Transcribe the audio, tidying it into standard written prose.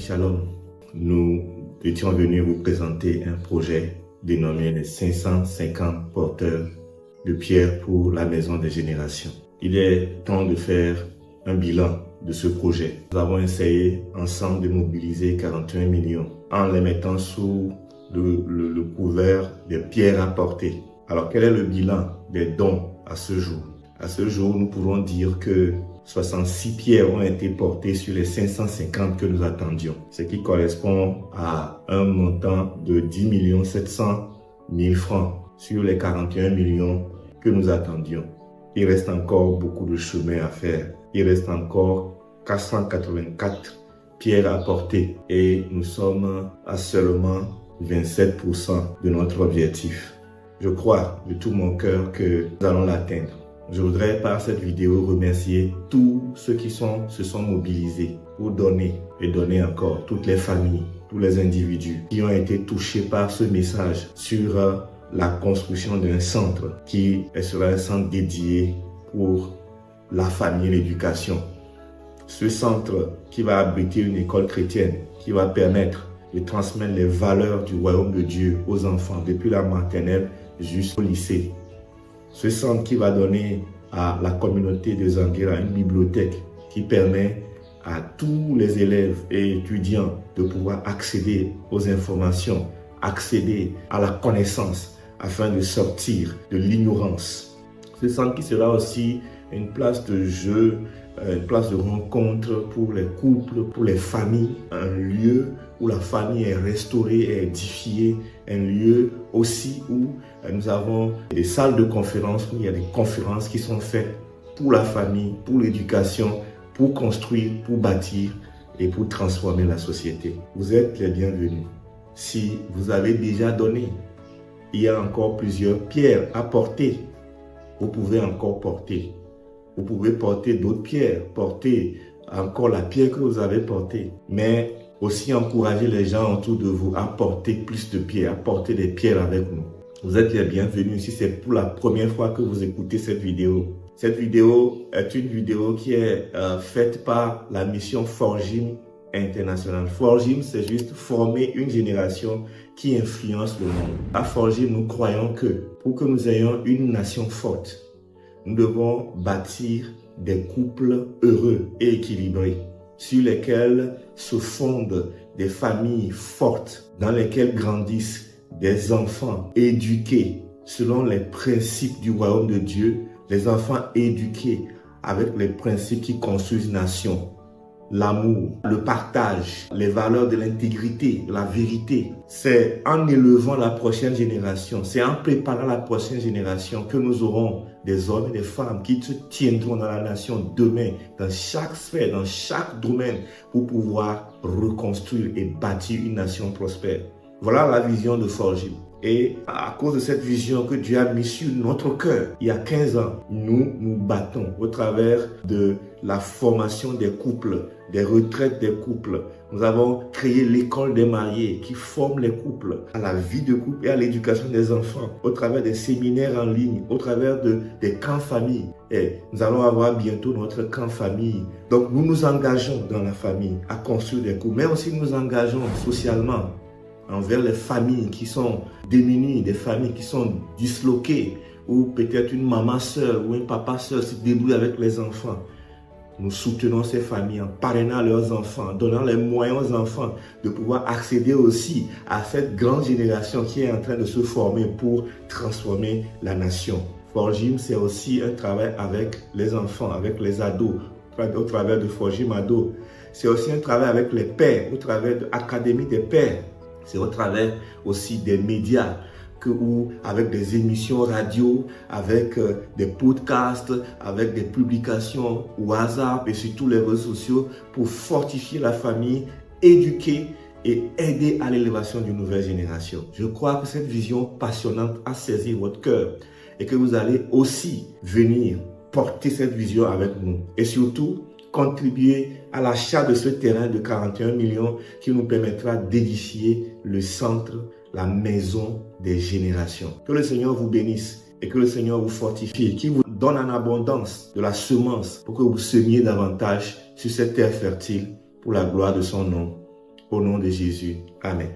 Shalom. Nous étions venus vous présenter un projet dénommé les 550 porteurs de pierre pour la maison des générations. Il est temps de faire un bilan de ce projet. Nous avons essayé ensemble de mobiliser 41 millions en les mettant sous le couvert des pierres apportées. Alors quel est le bilan des dons à ce jour? À ce jour, nous pouvons dire que 66 pierres ont été portées sur les 550 que nous attendions, ce qui correspond à un montant de 10 700 000 francs sur les 41 millions que nous attendions. Il reste encore beaucoup de chemin à faire. Il reste encore 484 pierres à porter et nous sommes à seulement 27% de notre objectif. Je crois de tout mon cœur que nous allons l'atteindre. Je voudrais par cette vidéo remercier tous ceux qui se sont mobilisés pour donner et donner encore, toutes les familles, tous les individus qui ont été touchés par ce message sur la construction d'un centre qui sera un centre dédié pour la famille et l'éducation. Ce centre qui va abriter une école chrétienne qui va permettre de transmettre les valeurs du royaume de Dieu aux enfants depuis la maternelle jusqu'au lycée. Ce centre qui va donner à la communauté de Zanguera une bibliothèque qui permet à tous les élèves et étudiants de pouvoir accéder aux informations, accéder à la connaissance afin de sortir de l'ignorance. Ce centre qui sera aussi une place de jeu, une place de rencontre pour les couples, pour les familles, un lieu où la famille est restaurée et édifiée, un lieu aussi où nous avons des salles de conférences, où il y a des conférences qui sont faites pour la famille, pour l'éducation, pour construire, pour bâtir et pour transformer la société. Vous êtes les bienvenus. Si vous avez déjà donné, il y a encore plusieurs pierres à porter. Vous pouvez encore porter. Vous pouvez porter d'autres pierres, porter encore la pierre que vous avez portée, mais aussi encourager les gens autour de vous à porter plus de pierres, à porter des pierres avec nous. Vous êtes les bienvenus si c'est pour la première fois que vous écoutez cette vidéo. Cette vidéo est une vidéo qui est faite par la mission Forgim International. Forgim, c'est juste former une génération qui influence le monde. À Forgim, nous croyons que pour que nous ayons une nation forte, nous devons bâtir des couples heureux et équilibrés sur lesquels se fondent des familles fortes dans lesquelles grandissent des enfants éduqués selon les principes du royaume de Dieu, les enfants éduqués avec les principes qui construisent nation. L'amour, le partage, les valeurs de l'intégrité, de la vérité. C'est en élevant la prochaine génération, c'est en préparant la prochaine génération que nous aurons des hommes et des femmes qui se tiendront dans la nation demain, dans chaque sphère, dans chaque domaine, pour pouvoir reconstruire et bâtir une nation prospère. Voilà la vision de Forgim. Et à cause de cette vision que Dieu a mise sur notre cœur, il y a 15 ans, nous nous battons au travers de la formation des couples, des retraites des couples. Nous avons créé l'école des mariés qui forme les couples à la vie de couple et à l'éducation des enfants, au travers des séminaires en ligne, au travers des camps famille. Et nous allons avoir bientôt notre camp famille. Donc nous nous engageons dans la famille à construire des couples, mais aussi nous nous engageons socialement envers les familles qui sont démunies, des familles qui sont disloquées, ou peut-être une maman seule ou un papa seul se débrouille avec les enfants. Nous soutenons ces familles en parrainant leurs enfants, en donnant les moyens aux enfants de pouvoir accéder aussi à cette grande génération qui est en train de se former pour transformer la nation. Forgim, c'est aussi un travail avec les enfants, avec les ados, au travers de Forgim Ado. C'est aussi un travail avec les pères, au travers de l'Académie des pères. C'est au travers aussi des médias, ou avec des émissions radio, avec des podcasts, avec des publications WhatsApp et sur tous les réseaux sociaux pour fortifier la famille, éduquer et aider à l'élévation d'une nouvelle génération. Je crois que cette vision passionnante a saisi votre cœur et que vous allez aussi venir porter cette vision avec nous. Et surtout, contribuer à l'achat de ce terrain de 41 millions qui nous permettra d'édifier le centre, la maison des générations. Que le Seigneur vous bénisse et que le Seigneur vous fortifie, qu'il vous donne en abondance de la semence pour que vous semiez davantage sur cette terre fertile pour la gloire de son nom. Au nom de Jésus. Amen.